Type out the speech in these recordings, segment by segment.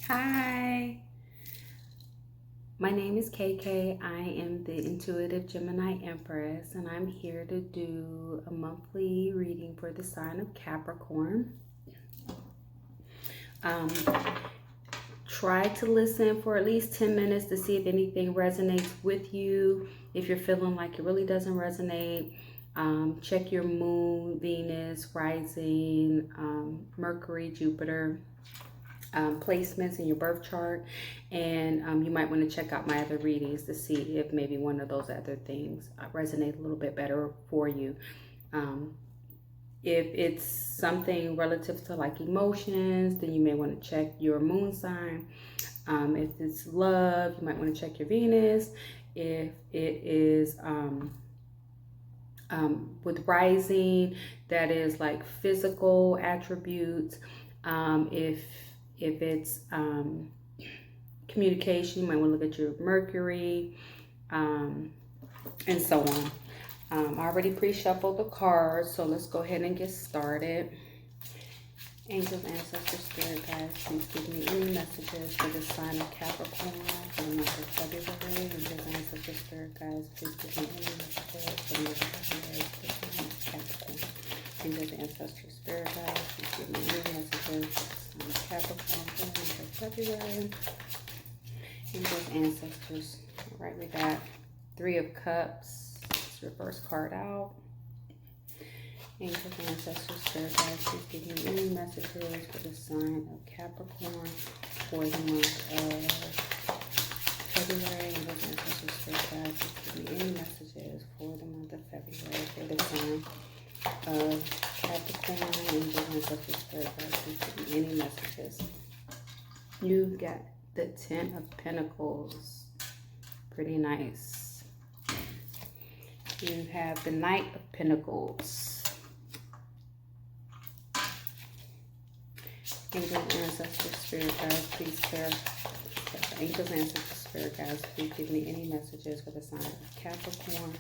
Hi, my name is KK. I am the Intuitive Gemini Empress, and I'm here to do a monthly reading for the sign of Capricorn. Try to listen for at least 10 minutes to see if anything resonates with you. If you're feeling like it really doesn't resonate, check your moon, Venus, rising, Mercury, Jupiter. Placements in your birth chart, and you might want to check out my other readings to see if maybe one of those other things resonate a little bit better for you. If it's something relative to like emotions, then you may want to check your moon sign. If it's love, you might want to check your Venus. If it is with rising, that is like physical attributes. If it's communication, you might want to look at your Mercury, and so on. I already pre-shuffled the cards, so let's go ahead and get started. Angels, ancestors, spirit guides, please give me any messages for the sign of Capricorn for the month of February. Angels, ancestors, spirit guides, please give me any messages for the month of February for the sign of Capricorn. Angels, ancestors, spirit guides, please give me any messages for the sign of Capricorn for the month of February. Angels, ancestors. All right, we got Three of Cups. Let's reverse card out. Angels, ancestors, spirit guides, please give me any messages for the sign of Capricorn for the month of February. Angels, ancestors, spirit guides, please give me any messages for the month of February for the sign of Capricorn. Angels, ancestors, spirit guides, please give me any messages. You've got the Ten of Pentacles. Pretty nice. You have the Knight of Pentacles. Angels, ancestors, spirit guides, please Angels, ancestors, spirit guides, please give me any messages for the sign of Capricorn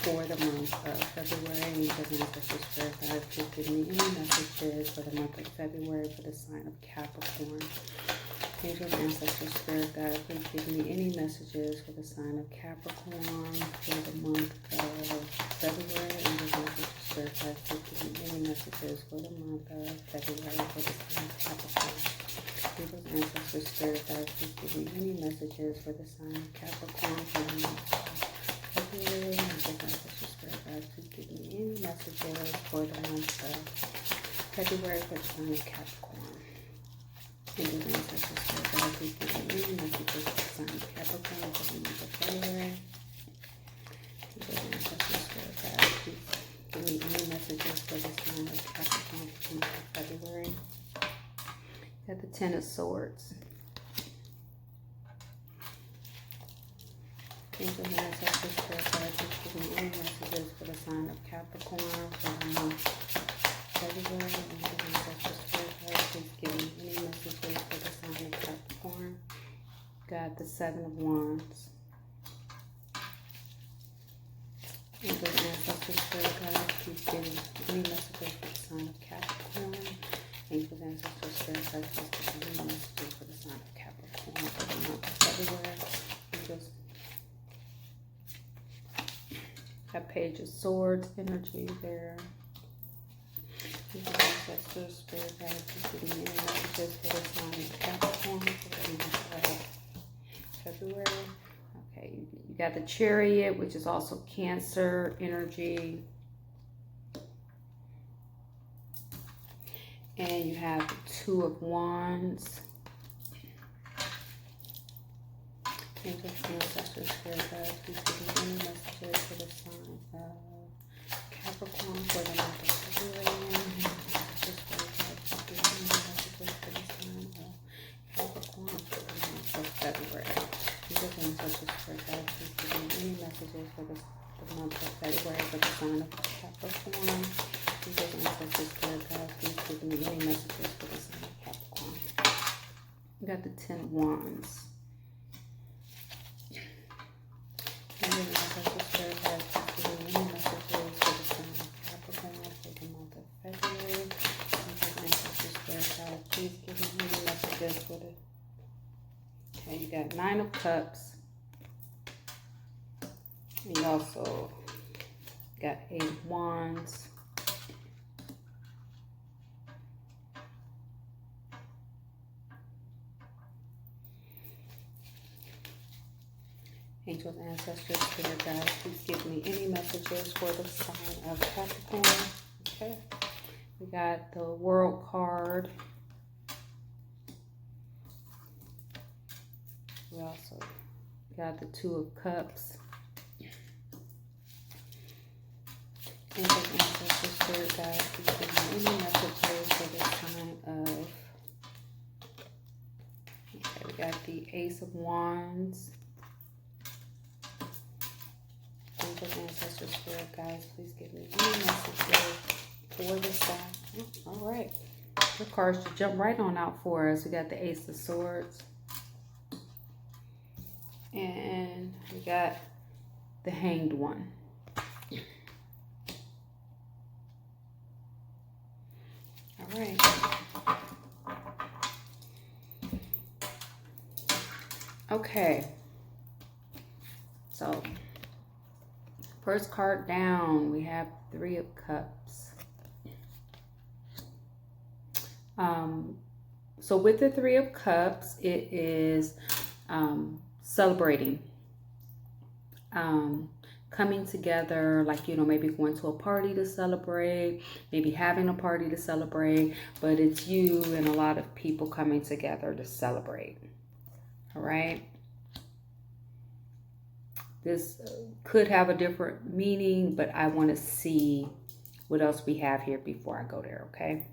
for the month of February. Angels, ancestors, spirit guides, please give me any messages for the month of February for the sign of Capricorn. Angels, ancestors, spirit guides, please give me any messages for the sign of Capricorn for the month of February. Angels, ancestors, spirit guides, please give me any messages for the month of February for the sign of Capricorn. Angels, ancestors, spirit guides, please give me any messages for the sign of Capricorn for the month of February. Angels, ancestors, spirit guides, please give me any messages for the month of February for the sign of Capricorn. Angels, ancestors, spirit guides, please give me any messages for the sign of Capricorn for the month of February. Angels, ancestors, spirit guides, please give me any messages for the sign of Capricorn for the month of February. Got the Ten of Swords. Angels, ancestors, spirit guides, please give me any messages for the sign of Capricorn for the month of February. Angels, ancestors, spirit guides, please give me any messages for the sign of Capricorn. Got the Seven of Wands. Angels, ancestors, spirit guides, please give me any messages for the sign of Capricorn. Angels, ancestors, spirit guides, please give me any messages for the sign of Capricorn for the month of February. Angels, got Page of Swords energy there. Angels, ancestors, spirit guides, please give me any messages for the sign of Capricorn for the month of February. Okay, you got the Chariot, which is also Cancer energy. And you have the Two of Wands. Angels, ancestors, spirit guides, please give me any messages for the sign of Capricorn for the month of February. Angels, ancestors, spirit guides, please give me any messages for the sign of Capricorn for the month of February. Angels, ancestors, spirit guides, please give me any messages for the month of February for the sign of Capricorn. Angels, ancestors, spirit guides, please give me any messages for the sign of Capricorn. We got the Ten of Wands. Angels, ancestors, spirit guides, please give me any messages for the sign of Capricorn for the month of February. Angels, ancestors, spirit guides, please give me any messages for the And you got Nine of Cups. And you also got Eight of Wands. Angels, ancestors, spirit guides, please give me any messages for the sign of Capricorn. Okay. We got the World card. We also got the Two of Cups. Angels, ancestors, spirit guides, please give me any messages for the sign of. Okay, we got the Ace of Wands. Angels, ancestors, spirit guides, please give me any messages for the sign. All right. The cards to jump right on out for us. We got the Ace of Swords. And we got the Hanged One. All right. Okay. So, first card down, we have Three of Cups. So with the Three of Cups, it is celebrating, coming together, like, you know, maybe going to a party to celebrate, maybe having a party to celebrate, but it's you and a lot of people coming together to celebrate. All right. This could have a different meaning, but I want to see what else we have here before I go there, okay?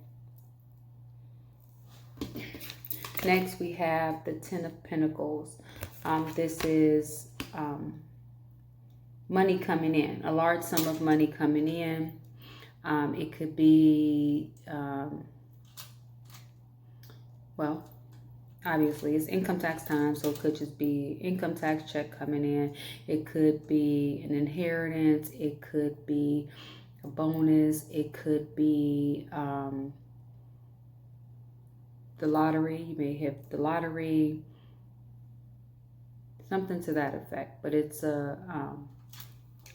Next, we have the Ten of Pentacles. This is money coming in, a large sum of money coming in. It could be, well, obviously it's income tax time, so it could just be income tax check coming in. It could be an inheritance. It could be a bonus. It could be the lottery. You may hit the lottery, something to that effect. But it's a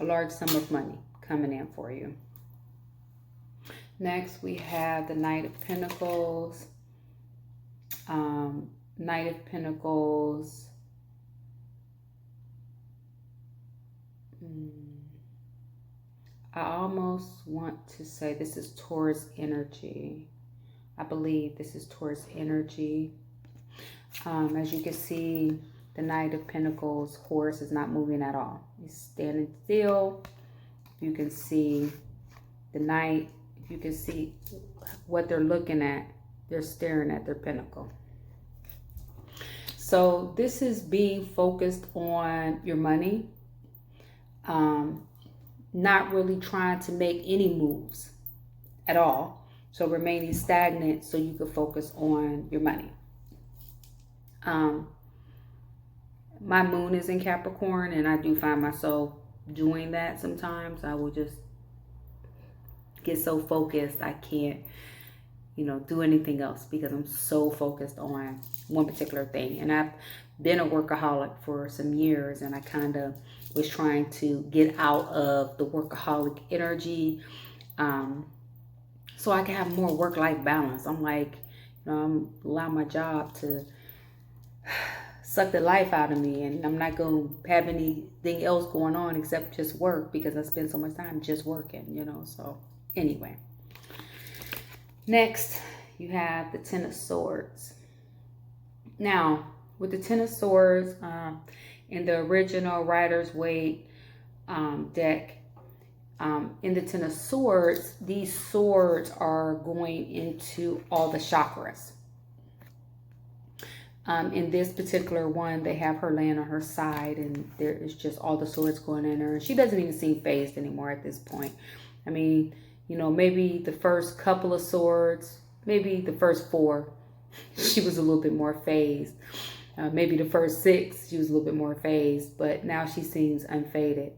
large sum of money coming in for you. Next, we have the Knight of Pentacles. Knight of Pentacles. I almost want to say this is Taurus energy. I believe this is Taurus energy. As you can see, the Knight of Pentacles horse is not moving at all. He's standing still. You can see the Knight. You can see what they're looking at. They're staring at their pentacle. So this is being focused on your money. Not really trying to make any moves at all. So remaining stagnant so you can focus on your money. My moon is in Capricorn, and I do find myself doing that sometimes. I will just get so focused I can't, you know, do anything else because I'm so focused on one particular thing. And I've been a workaholic for some years, and I kind of was trying to get out of the workaholic energy so I can have more work-life balance. I'm like, you know, I'm allowing my job to suck the life out of me, and I'm not going to have anything else going on except just work because I spend so much time just working, you know. So anyway, next you have the Ten of Swords. Now with the Ten of Swords, in the original Rider's Waite deck, in the Ten of Swords, these swords are going into all the chakras. In this particular one, they have her laying on her side, and there is just all the swords going in her. She doesn't even seem phased anymore at this point. I mean, you know, maybe the first couple of swords, maybe the first 4, she was a little bit more phased. Maybe the first 6, she was a little bit more phased, but now she seems unfaded.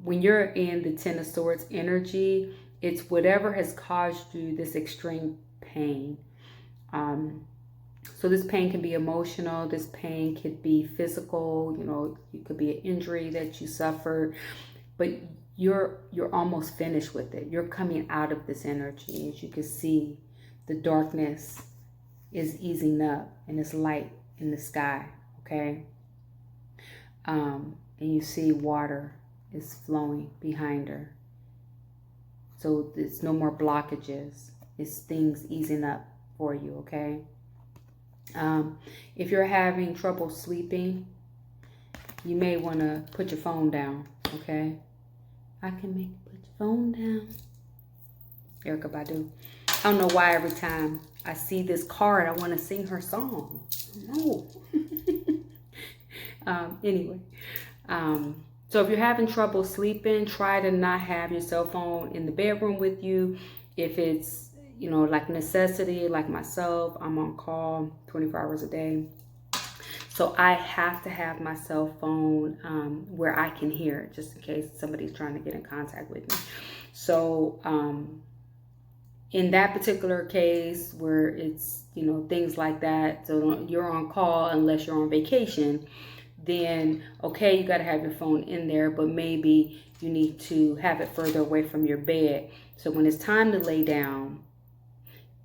When you're in the Ten of Swords energy, it's whatever has caused you this extreme pain. So So this pain can be emotional. This pain could be physical. You know, it could be an injury that you suffered, but you're almost finished with it. You're coming out of this energy. As you can see, the darkness is easing up and it's light in the sky. Okay. And you see water is flowing behind her. So there's no more blockages. It's things easing up for you, okay? If you're having trouble sleeping, you may want to put your phone down, okay? I can make you put your phone down. Erykah Badu. I don't know why every time I see this card, I want to sing her song. No. Anyway. So if you're having trouble sleeping, try to not have your cell phone in the bedroom with you. If it's, you know, like necessity, like myself, I'm on call 24 hours a day. So I have to have my cell phone where I can hear it, just in case somebody's trying to get in contact with me. So in that particular case where it's, you know, things like that, so you're on call unless you're on vacation, then okay, you got to have your phone in there, but maybe you need to have it further away from your bed. So when it's time to lay down,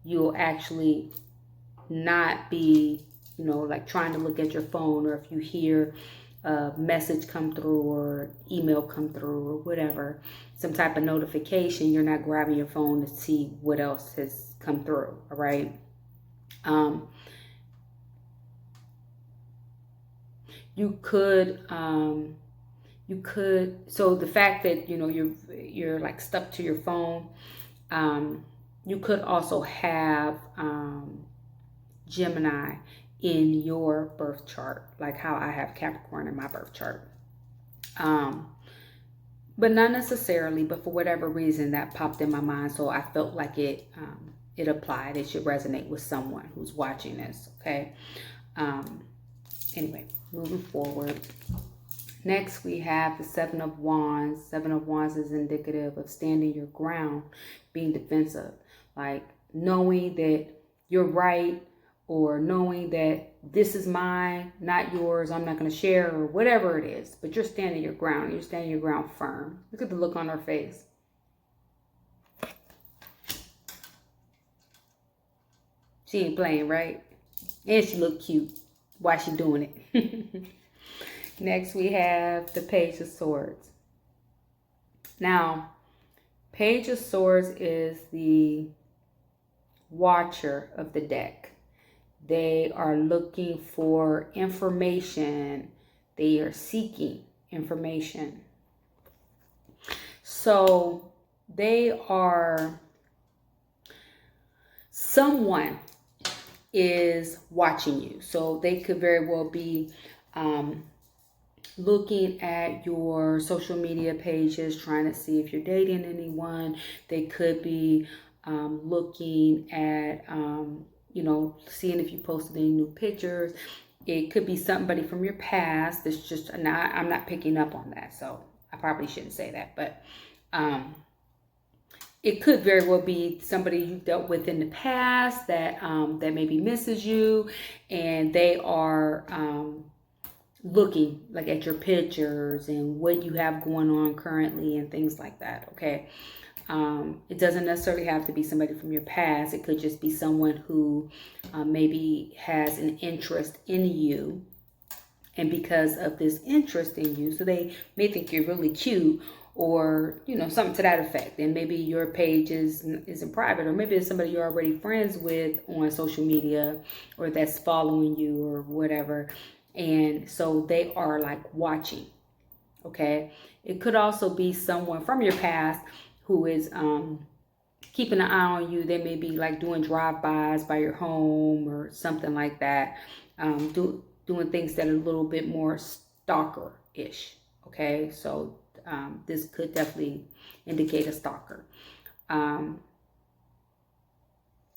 you'll actually not be, you know, like trying to look at your phone, or if you hear a message come through or email come through or whatever, some type of notification, you're not grabbing your phone to see what else has come through, all right? You could, so the fact that, you know, you're like stuck to your phone, you could also have Gemini in your birth chart, like how I have Capricorn in my birth chart. But not necessarily, but for whatever reason that popped in my mind, so I felt like it applied. It should resonate with someone who's watching this, okay? Anyway, moving forward. Next, we have the Seven of Wands. Seven of Wands is indicative of standing your ground, being defensive, like knowing that you're right, or knowing that this is mine, not yours, I'm not going to share, or whatever it is. But you're standing your ground. You're standing your ground firm. Look at the look on her face. She ain't playing, right? And she look cute while she doing it. Next, we have the Page of Swords. Now, Page of Swords is the watcher of the deck. They are looking for information. They are seeking information. So they are, someone is watching you. So they could very well be looking at your social media pages, trying to see if you're dating anyone. They could be looking at, you know, seeing if you posted any new pictures. It could be somebody from your past that's just, now I'm not picking up on that, so I probably shouldn't say that, but it could very well be somebody you've dealt with in the past that that maybe misses you, and they are looking like at your pictures and what you have going on currently and things like that, okay? It doesn't necessarily have to be somebody from your past. It could just be someone who maybe has an interest in you, and because of this interest in you, so they may think you're really cute, or, you know, something to that effect. And maybe your page isn't private, or maybe it's somebody you're already friends with on social media, or that's following you or whatever. And so they are like watching, okay? It could also be someone from your past who is keeping an eye on you. They may be like doing drive-bys by your home or something like that, doing things that are a little bit more stalker-ish, okay? So this could definitely indicate a stalker. And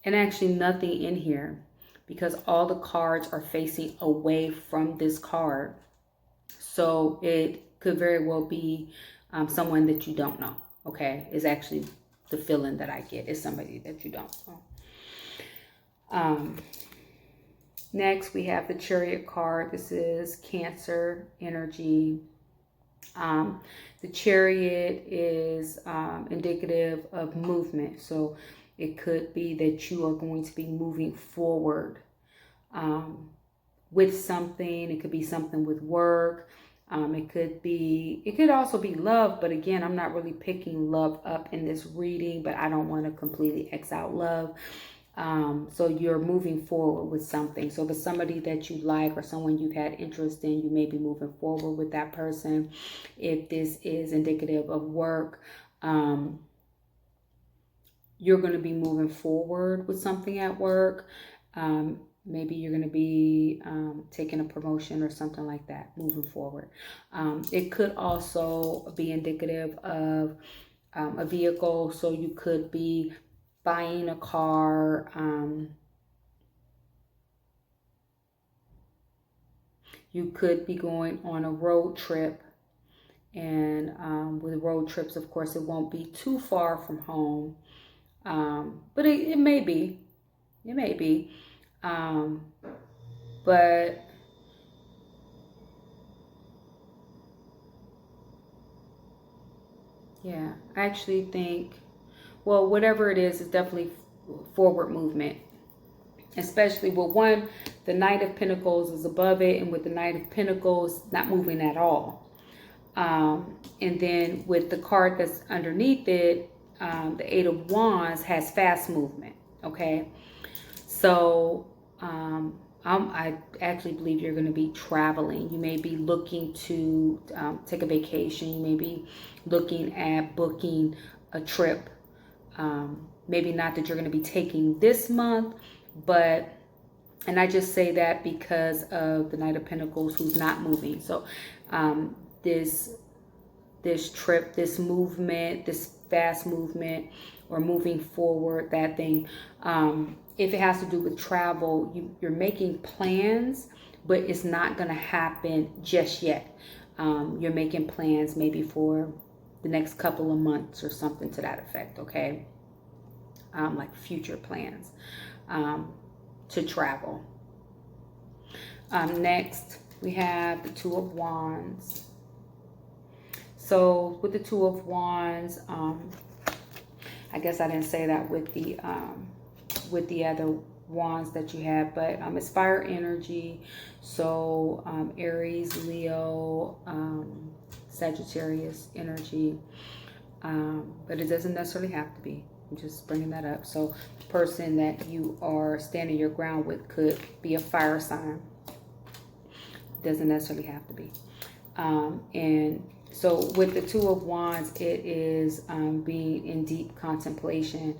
actually nothing in here, because all the cards are facing away from this card. So it could very well be someone that you don't know, okay? Is actually the feeling that I get, is somebody that you don't know. Next, we have the Chariot card. This is Cancer energy. The Chariot is indicative of movement. So it could be that you are going to be moving forward with something. It could be something with work. It could also be love, but again, I'm not really picking love up in this reading, but I don't want to completely X out love. So you're moving forward with something. So if it's somebody that you like or someone you've had interest in, you may be moving forward with that person. If this is indicative of work, you're going to be moving forward with something at work. Maybe you're going to be taking a promotion or something like that, moving forward. It could also be indicative of a vehicle. So you could be buying a car. You could be going on a road trip. And with road trips, of course, it won't be too far from home. But it may be. It may be. But yeah, I actually think, well, whatever it is definitely forward movement. Especially with the Knight of Pentacles is above it, and with the Knight of Pentacles, not moving at all. And then with the card that's underneath it, the Eight of Wands has fast movement. Okay, so I actually believe you're going to be traveling. You may be looking to take a vacation. You may be looking at booking a trip. Maybe not that you're going to be taking this month, but, and I just say that because of the Knight of Pentacles who's not moving. So this trip, this movement, this fast movement, or moving forward, that thing, if it has to do with travel, you're making plans, but it's not going to happen just yet. You're making plans maybe for the next couple of months or something to that effect, okay? Like future plans to travel. Next, we have the Two of Wands. So with the Two of Wands, I guess I didn't say that with the other wands that you have, but it's fire energy. So Aries, Leo, Sagittarius energy, but it doesn't necessarily have to be. I'm just bringing that up. So the person that you are standing your ground with could be a fire sign. Doesn't necessarily have to be. And so with the Two of Wands, it is being in deep contemplation.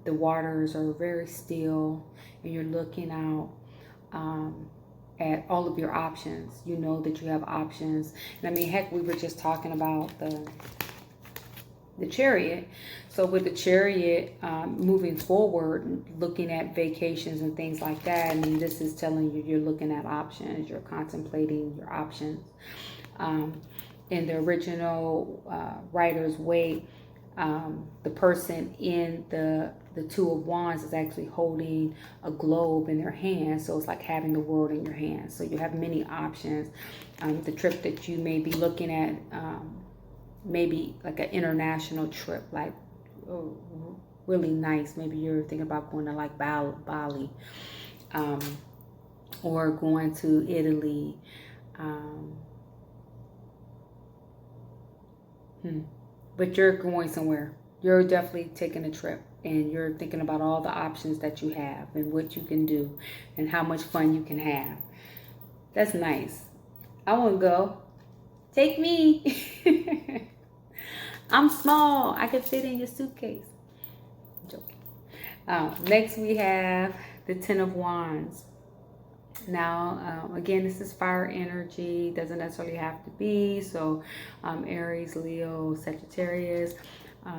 The waters are very still, and you're looking out at all of your options. You know that you have options. And I mean, heck, we were just talking about the Chariot. So with the Chariot, moving forward, looking at vacations and things like that, I mean, this is telling you you're looking at options, you're contemplating your options. In the original Rider's Waite, the person in the Two of Wands is actually holding a globe in their hand. So it's like having the world in your hand. So you have many options. The trip that you may be looking at, maybe like an international trip, like really nice. Maybe you're thinking about going to like Bali, or going to Italy. But you're going somewhere. You're definitely taking a trip, and you're thinking about all the options that you have and what you can do and how much fun you can have. That's nice. I want to go. Take me. I'm small. I can fit in your suitcase. I'm joking. Next, we have the Ten of Wands. Now, again, this is fire energy. Doesn't necessarily have to be. So, Aries, Leo, Sagittarius.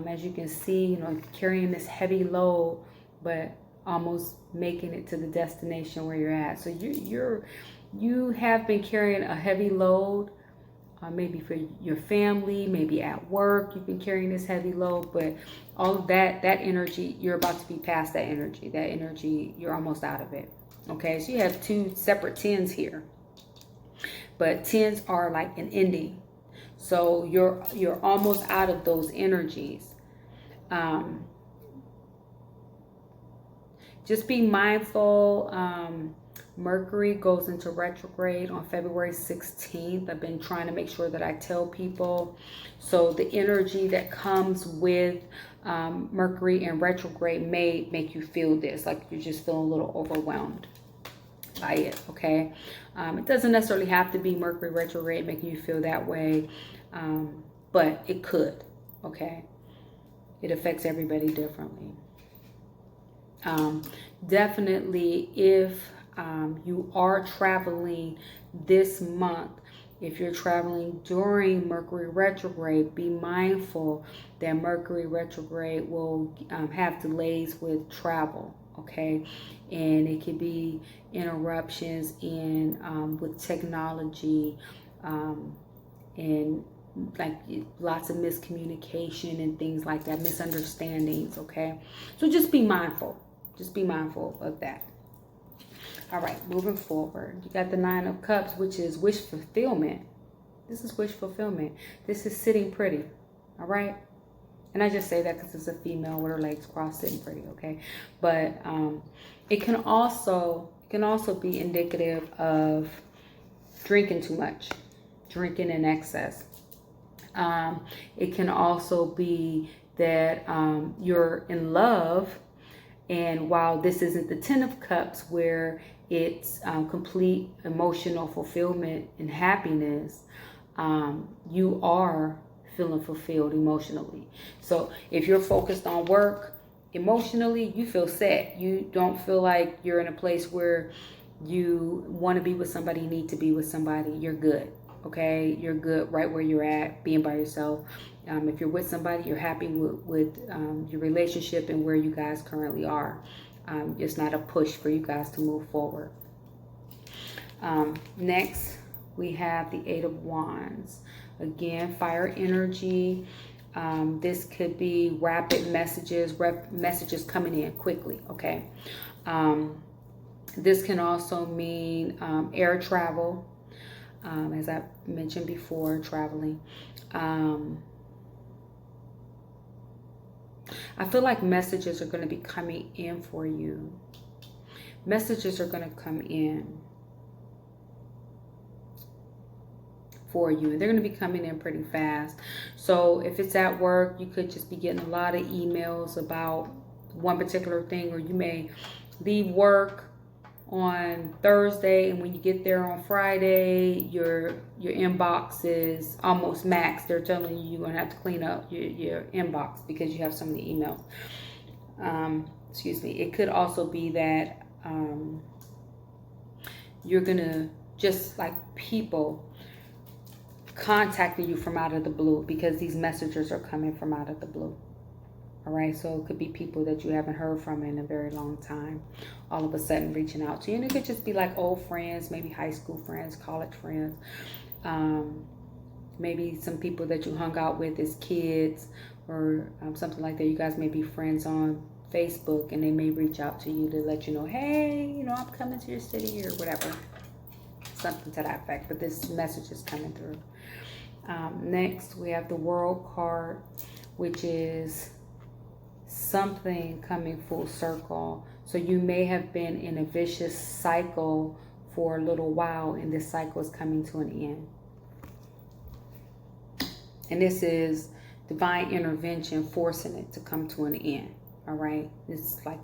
As you can see, you know, carrying this heavy load, but almost making it to the destination where you're at. So you have been carrying a heavy load. Maybe for your family, maybe at work, you've been carrying this heavy load, but all of that energy, you're about to be past that energy. That energy, you're almost out of it. Okay, so you have two separate 10s here. But 10s are like an ending. So you're almost out of those energies. Just be mindful. Mercury goes into retrograde on February 16th. I've been trying to make sure that I tell people. So the energy that comes with Mercury in retrograde may make you feel this, like you're just feeling a little overwhelmed by it, okay? It doesn't necessarily have to be Mercury retrograde making you feel that way, but it could, okay? It affects everybody differently. Definitely, if you are traveling this month, if you're traveling during Mercury retrograde, be mindful that Mercury retrograde will have delays with travel, okay? And it could be interruptions in with technology, and like lots of miscommunication and things like that, misunderstandings, okay? So just be mindful. Just be mindful of that. All right, moving forward. You got the 9 of Cups, which is wish fulfillment. This is wish fulfillment. This is sitting pretty, all right? And I just say that because it's a female with her legs crossed sitting pretty, okay? But it can also be indicative of drinking too much, drinking in excess. It can also be that you're in love, and while this isn't the 10 of Cups where it's complete emotional fulfillment and happiness, you are feeling fulfilled emotionally. So if you're focused on work, emotionally, you feel set. You don't feel like you're in a place where you want to be with somebody, need to be with somebody. You're good. Okay, you're good right where you're at, being by yourself. If you're with somebody, you're happy with your relationship and where you guys currently are. It's not a push for you guys to move forward. Next, we have the 8 of Wands. Again, fire energy. This could be rapid messages, messages coming in quickly, okay? This can also mean air travel. As I mentioned before, traveling. I feel like messages are going to be coming in for you. Messages are going to come in for you, and they're going to be coming in pretty fast. So if it's at work, you could just be getting a lot of emails about one particular thing, or you may leave work on Thursday, and when you get there on Friday, your inbox is almost maxed. They're telling you you're gonna have to clean up your inbox because you have so many emails. Excuse me. It could also be that you're gonna just like people contacting you from out of the blue, because these messages are coming from out of the blue. All right, so it could be people that you haven't heard from in a very long time, all of a sudden reaching out to you. And it could just be like old friends, maybe high school friends, college friends, maybe some people that you hung out with as kids, or something like that. You guys may be friends on Facebook, and they may reach out to you to let you know, hey, you know, I'm coming to your city or whatever, something to that effect. But this message is coming through. Next, we have the World card, which is something coming full circle. So you may have been in a vicious cycle for a little while, and this cycle is coming to an end. And this is divine intervention forcing it to come to an end. All right, it's like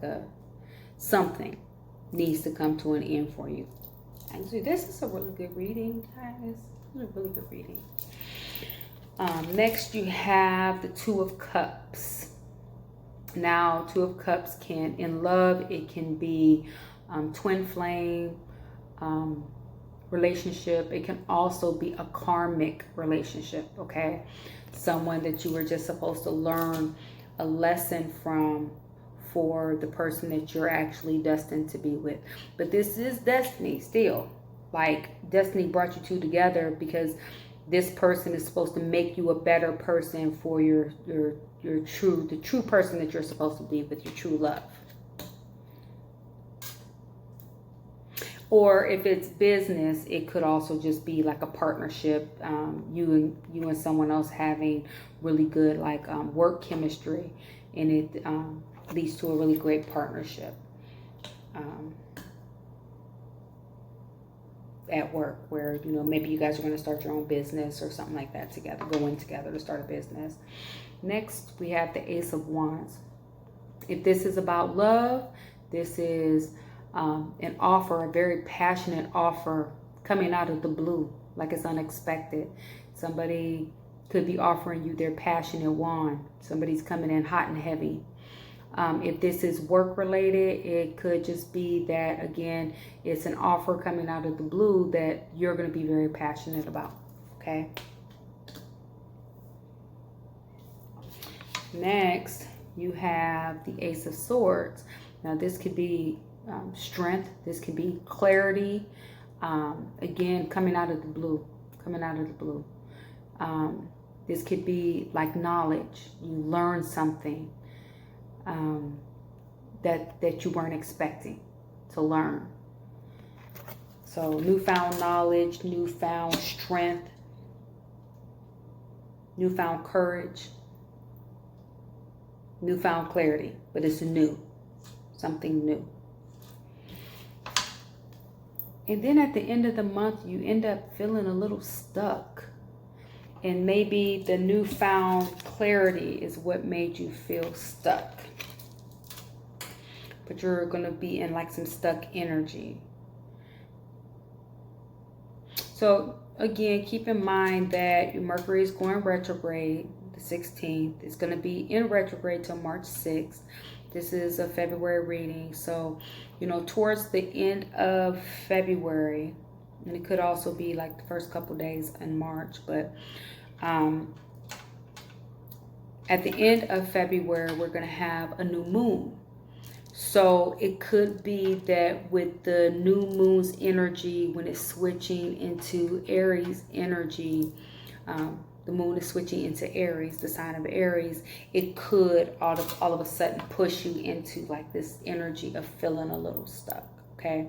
something needs to come to an end for you. Actually, this is a really good reading, guys. This is a really good reading. Next, you have the 2 of Cups. Now, 2 of Cups can, in love, it can be twin flame relationship. It can also be a karmic relationship, okay? Someone that you were just supposed to learn a lesson from for the person that you're actually destined to be with. But this is destiny still. Like, destiny brought you two together because this person is supposed to make you a better person for the true person that you're supposed to be with, your true love. Or if it's business, it could also just be like a partnership. You and someone else having really good like work chemistry, and it leads to a really great partnership at work, where maybe you guys are going to start your own business or something like that together, going together to start a business. Next, we have the Ace of Wands. If this is about love, this is an offer, a very passionate offer coming out of the blue, like it's unexpected. Somebody could be offering you their passionate wand. Somebody's coming in hot and heavy. If this is work related, it could just be that, again, it's an offer coming out of the blue that you're going to be very passionate about. Okay. Next, you have the Ace of Swords. Now, this could be strength. This could be clarity. Again, coming out of the blue. This could be like knowledge. You learn something that you weren't expecting to learn. So newfound knowledge, newfound strength, newfound courage, newfound clarity, but it's new, something new. And then at the end of the month, you end up feeling a little stuck. And maybe the newfound clarity is what made you feel stuck. But you're going to be in like some stuck energy. So again, keep in mind that your Mercury is going retrograde the 16th. It's going to be in retrograde till March 6th. This is a February reading. So, towards the end of February, and it could also be like the first couple days in March, but at the end of February, we're going to have a new moon. So it could be that with the new moon's energy, when it's switching into Aries energy, the moon is switching into Aries, the sign of Aries, it could all of a sudden push you into like this energy of feeling a little stuck, okay?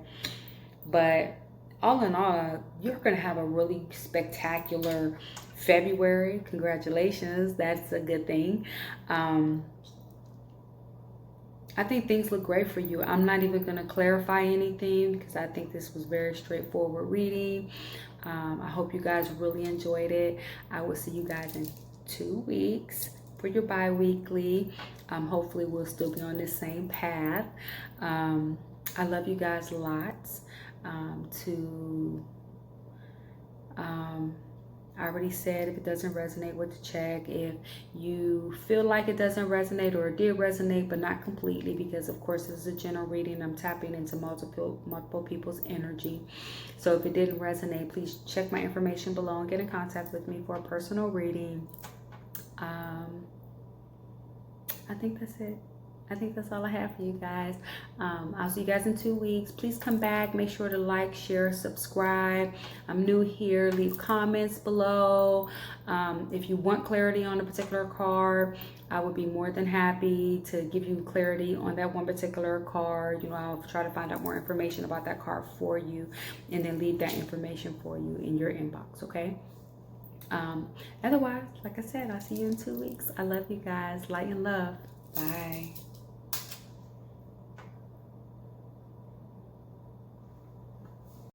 But all in all, you're going to have a really spectacular February. Congratulations. That's a good thing. I think things look great for you. I'm not even going to clarify anything because I think this was very straightforward reading. I hope you guys really enjoyed it. I will see you guys in 2 weeks for your bi-weekly. Hopefully we'll still be on this same path. I love you guys lots. I already said if it doesn't resonate with the check. If you feel like it doesn't resonate or it did resonate but not completely, because of course this is a general reading, I'm tapping into multiple people's energy. So if it didn't resonate, please check my information below and get in contact with me for a personal reading. I think that's it. I think that's all I have for you guys. I'll see you guys in 2 weeks. Please come back. Make sure to like, share, subscribe. I'm new here. Leave comments below. If you want clarity on a particular card, I would be more than happy to give you clarity on that one particular card. I'll try to find out more information about that card for you and then leave that information for you in your inbox, okay? Otherwise, like I said, I'll see you in 2 weeks. I love you guys. Light and love. Bye.